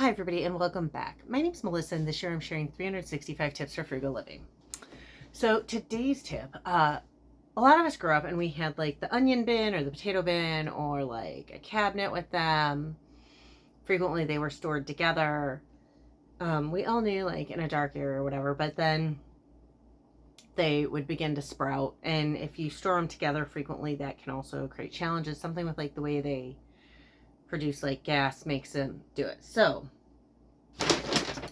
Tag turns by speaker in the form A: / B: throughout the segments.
A: Hi everybody and welcome back. My name's Melissa and this year I'm sharing 365 tips for frugal living. So today's tip, a lot of us grew up and we had like the onion bin or the potato bin or like a cabinet with them. Frequently they were stored together. We all knew like in a dark area or whatever, but then they would begin to sprout, and if you store them together frequently that can also create challenges. Something with like the way they produce like gas makes them do it. So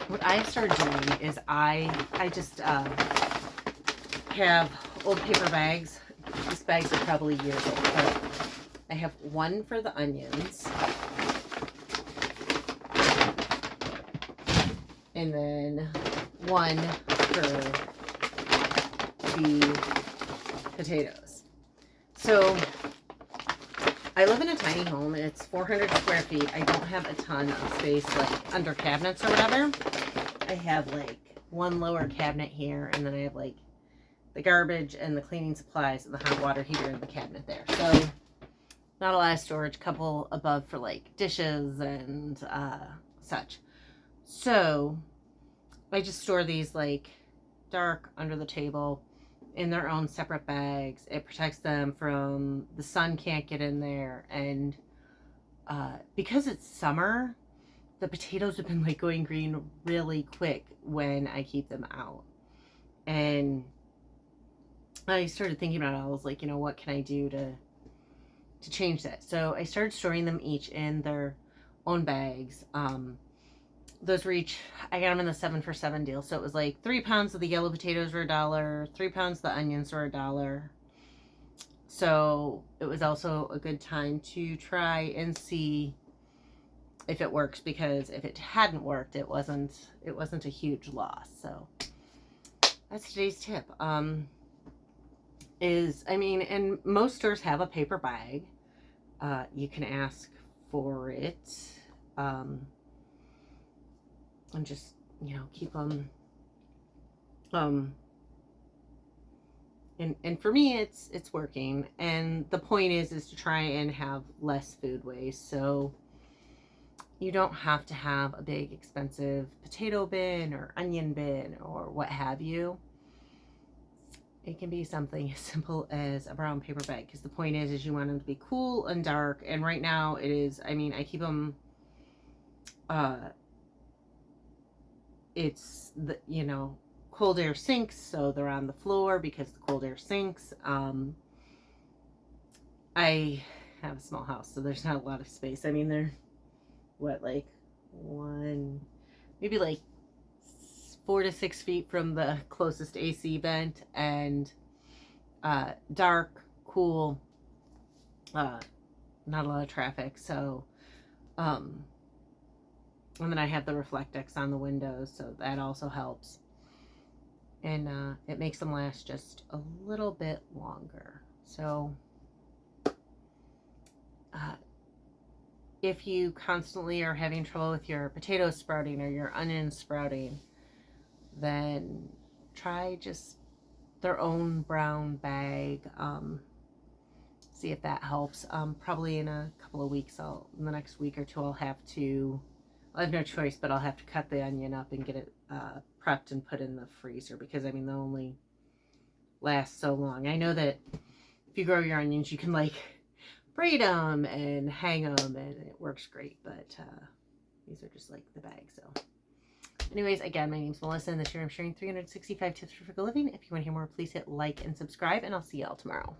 A: what I started doing is I just have old paper bags. These bags are probably years old, but I have one for the onions, and then one for the potatoes. So I live in a tiny home and it's 400 square feet. I don't have a ton of space like under cabinets or whatever. I have like one lower cabinet here, and then I have like the garbage and the cleaning supplies and the hot water heater in the cabinet there. So not a lot of storage, couple above for like dishes and such. So I just store these like dark under the table in their own separate bags. It protects them from the sun can't get in there, and because it's summer, the potatoes have been like going green really quick when I keep them out. And I started thinking about it. I was like, you know, what can I do to change that? So I started storing them each in their own bags. Those were each, I got them in the 7 for $7 deal. So it was like 3 pounds of the yellow potatoes were $1, 3 pounds of the onions were $1. So it was also a good time to try and see if it works, because if it hadn't worked, it wasn't a huge loss. So that's today's tip. And most stores have a paper bag. You can ask for it. And just, you know, keep them, and for me it's working, and the point is to try and have less food waste. So you don't have to have a big expensive potato bin or onion bin or what have you. It can be something as simple as a brown paper bag, because the point is you want them to be cool and dark. And right now it is, I keep them, it's the, you know, cold air sinks, so they're on the floor because the cold air sinks. I have a small house, so there's not a lot of space. They're what, like maybe like 4 to 6 feet from the closest AC vent, and dark, cool, not a lot of traffic. So and then I have the Reflectex on the windows, so that also helps. And it makes them last just a little bit longer. So if you constantly are having trouble with your potatoes sprouting or your onions sprouting, then try just their own brown bag. See if that helps. Probably in a couple of weeks, in the next week or two, I'll have no choice, but I'll have to cut the onion up and get it prepped and put in the freezer, because they'll only last so long. I know that if you grow your onions, you can like braid them and hang them, and it works great, but these are just like the bag. So anyways, again, my name's Melissa, and this year I'm sharing 365 tips for frugal living. If you want to hear more, please hit like and subscribe, and I'll see y'all tomorrow.